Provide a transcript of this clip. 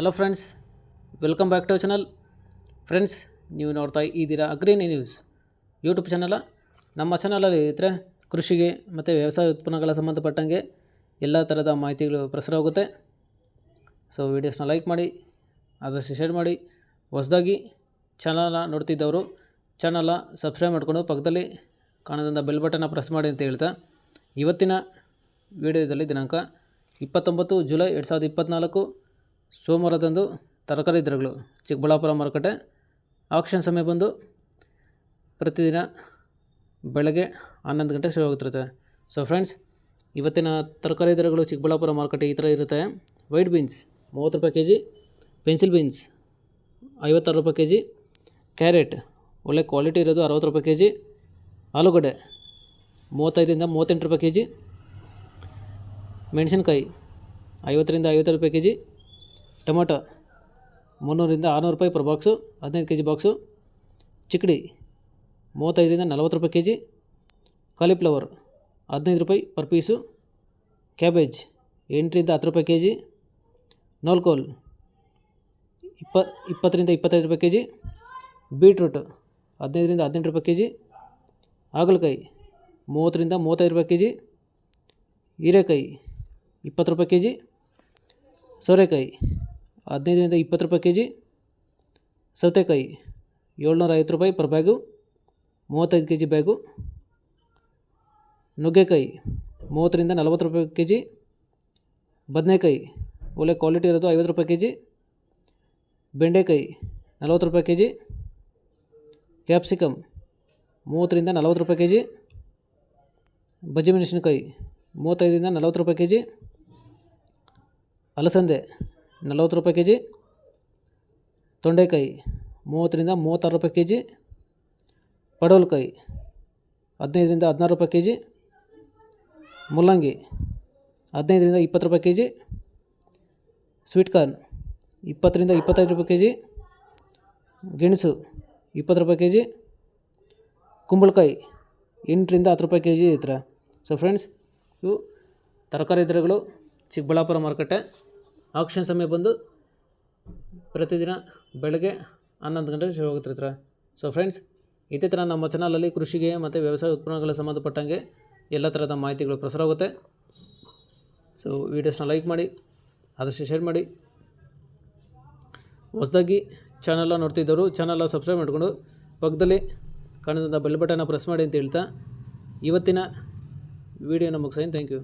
Hello friends, welcome back to channel. Friends, ನೀವು ನೋಡ್ತಾ ಇದ್ದೀರಾ ಅಗ್ರಿನಿ ನ್ಯೂಸ್ ಯೂಟ್ಯೂಬ್ ಚಾನಲ. ನಮ್ಮ ಚಾನಲಲ್ಲಿ ಇದ್ದರೆ ಕೃಷಿಗೆ ಮತ್ತು ವ್ಯವಸಾಯ ಉತ್ಪನ್ನಗಳ ಸಂಬಂಧಪಟ್ಟಂಗೆ ಎಲ್ಲ ಥರದ ಮಾಹಿತಿಗಳು ಪ್ರಸಾರ ಆಗುತ್ತೆ. ಸೊ ವೀಡಿಯೋಸ್ನ ಲೈಕ್ ಮಾಡಿ, ಆದಷ್ಟು ಶೇರ್ ಮಾಡಿ. ಹೊಸದಾಗಿ ಚಾನಲ್ನ ನೋಡ್ತಿದ್ದವರು ಚಾನಲ್ನ ಸಬ್ಸ್ಕ್ರೈಬ್ ಮಾಡಿಕೊಂಡು ಪಕ್ಕದಲ್ಲಿ ಕಾಣದಂಥ ಬೆಲ್ ಬಟನ್ನ ಪ್ರೆಸ್ ಮಾಡಿ ಅಂತ ಹೇಳ್ತಾ, ಇವತ್ತಿನ ವಿಡಿಯೋದಲ್ಲಿ ದಿನಾಂಕ 29 ಜುಲೈ 2024 ಸೋಮವಾರದಂದು ತರಕಾರಿ ದರಗಳು ಚಿಕ್ಕಬಳ್ಳಾಪುರ ಮಾರುಕಟ್ಟೆ ಆಕ್ಷನ್ ಸಮಯ ಬಂದು ಪ್ರತಿದಿನ ಬೆಳಗ್ಗೆ 11 ಗಂಟೆಗೆ ಶುರುವಾಗುತ್ತಿರುತ್ತೆ. ಸೊ ಫ್ರೆಂಡ್ಸ್, ಇವತ್ತಿನ ತರಕಾರಿ ದರಗಳು ಚಿಕ್ಕಬಳ್ಳಾಪುರ ಮಾರುಕಟ್ಟೆ ಈ ಥರ ಇರುತ್ತೆ. ವೈಟ್ ಬೀನ್ಸ್ 30 ರೂಪಾಯಿ ಕೆ ಜಿ, ಪೆನ್ಸಿಲ್ ಬೀನ್ಸ್ 56 ರೂಪಾಯಿ ಕೆ ಜಿ, ಕ್ಯಾರೆಟ್ ಒಳ್ಳೆ ಕ್ವಾಲಿಟಿ ಇರೋದು 60 ರೂಪಾಯಿ ಕೆ ಜಿ, ಆಲೂಗಡ್ಡೆ 35ರಿಂದ 38 ರೂಪಾಯಿ ಕೆ ಜಿ, ಮೆಣಸಿನ್ಕಾಯಿ 50ರಿಂದ 55 ರೂಪಾಯಿ ಕೆ ಜಿ, ಟೊಮೊಟೊ 300ರಿಂದ 600 ರೂಪಾಯಿ per box 15 K G box, ಚಿಕ್ಕಡಿ 35ರಿಂದ 40 ರೂಪಾಯಿ ಕೆ ಜಿ, ಕಾಲಿಫ್ಲವರ್ 15 ರೂಪಾಯಿ ಪರ್ ಪೀಸು, ಕ್ಯಾಬೇಜ್ 8ರಿಂದ 10 ರೂಪಾಯಿ ಕೆ ಜಿ, ನೋಲ್ಕೋಲ್ 20ರಿಂದ 25 ರೂಪಾಯಿ ಕೆ ಜಿ, ಬೀಟ್ರೂಟ್ 15ರಿಂದ 18 ರೂಪಾಯಿ ಕೆ ಜಿ, ಹಾಗಲಕಾಯಿ 30ರಿಂದ 35 ರೂಪಾಯಿ ಕೆ ಜಿ, ಹೀರೆಕಾಯಿ 20 ರೂಪಾಯಿ ಕೆ ಜಿ, ಸೋರೆಕಾಯಿ 15ರಿಂದ 20 ರೂಪಾಯಿ ಕೆ ಜಿ, ಸೌತೆಕಾಯಿ 750 ರೂಪಾಯಿ per bag 35 K G bag, ನುಗ್ಗೆಕಾಯಿ 30ರಿಂದ 40 ರೂಪಾಯಿ ಕೆ ಜಿ, ಬದನೆಕಾಯಿ ಒಳ್ಳೆ ಕ್ವಾಲಿಟಿ ಇರೋದು 50 ರೂಪಾಯಿ ಕೆ ಜಿ, ಬೆಂಡೆಕಾಯಿ 40 ರೂಪಾಯಿ ಕೆ ಜಿ, ಕ್ಯಾಪ್ಸಿಕಮ್ 30ರಿಂದ 40 ರೂಪಾಯಿ ಕೆ ಜಿ, ಬಜ್ಜಿ ಮೆಣಸಿನಕಾಯಿ 35ರಿಂದ 40 ರೂಪಾಯಿ ಕೆ ಜಿ, ಅಲಸಂದೆ 40 ರೂಪಾಯಿ ಕೆ ಜಿ, ತೊಂಡೆಕಾಯಿ 30ರಿಂದ 36 ರೂಪಾಯಿ ಕೆ ಜಿ, ಪಡವಲಕಾಯಿ 15ರಿಂದ 16 ರೂಪಾಯಿ ಕೆ ಜಿ, ಮುಲ್ಲಂಗಿ 15ರಿಂದ 20 ರೂಪಾಯಿ ಕೆ ಜಿ, ಸ್ವೀಟ್ ಕಾರ್ನ್ 20ರಿಂದ 25 ರೂಪಾಯಿ ಕೆ ಜಿ, ಗೆಣಸು 20 ರೂಪಾಯಿ ಕೆ ಜಿ, ಕುಂಬಳಕಾಯಿ 8ರಿಂದ 10 ರೂಪಾಯಿ ಕೆ ಜಿ ಈ ಥರ. ಸೊ ಫ್ರೆಂಡ್ಸ್, ಇವು ತರಕಾರಿ ದರಗಳು ಚಿಕ್ಕಬಳ್ಳಾಪುರ ಮಾರುಕಟ್ಟೆ ಆಕ್ಷನ್ ಸಮಯ ಬಂದು ಪ್ರತಿದಿನ ಬೆಳಗ್ಗೆ 11 ಗಂಟೆಗೆ ಶುರುವಾಗುತ್ತಿರ್ತಾರೆ. ಸೊ ಫ್ರೆಂಡ್ಸ್, ಇದೇ ಥರ ನಮ್ಮ ಚಾನಲಲ್ಲಿ ಕೃಷಿಗೆ ಮತ್ತು ವ್ಯವಸಾಯ ಉತ್ಪನ್ನಗಳ ಸಂಬಂಧಪಟ್ಟಂಗೆ ಎಲ್ಲ ಥರದ ಮಾಹಿತಿಗಳು ಪ್ರಸಾರ ಆಗುತ್ತೆ. ಸೊ ವೀಡಿಯೋಸ್ನ ಲೈಕ್ ಮಾಡಿ, ಆದಷ್ಟು ಶೇರ್ ಮಾಡಿ. ಹೊಸದಾಗಿ ಚಾನಲ್ನ ನೋಡ್ತಿದ್ದವರು ಚಾನಲ್ನ ಸಬ್ಸ್ಕ್ರೈಬ್ ಮಾಡಿಕೊಂಡು ಪಕ್ಕದಲ್ಲಿ ಕಾಣಿದಂಥ ಬೆಲ್ ಬಟನ್ನ ಪ್ರೆಸ್ ಮಾಡಿ ಅಂತ ಹೇಳ್ತಾ ಇವತ್ತಿನ ವಿಡಿಯೋನ ಮುಗಿಸ್ತೀನಿ. Thank you.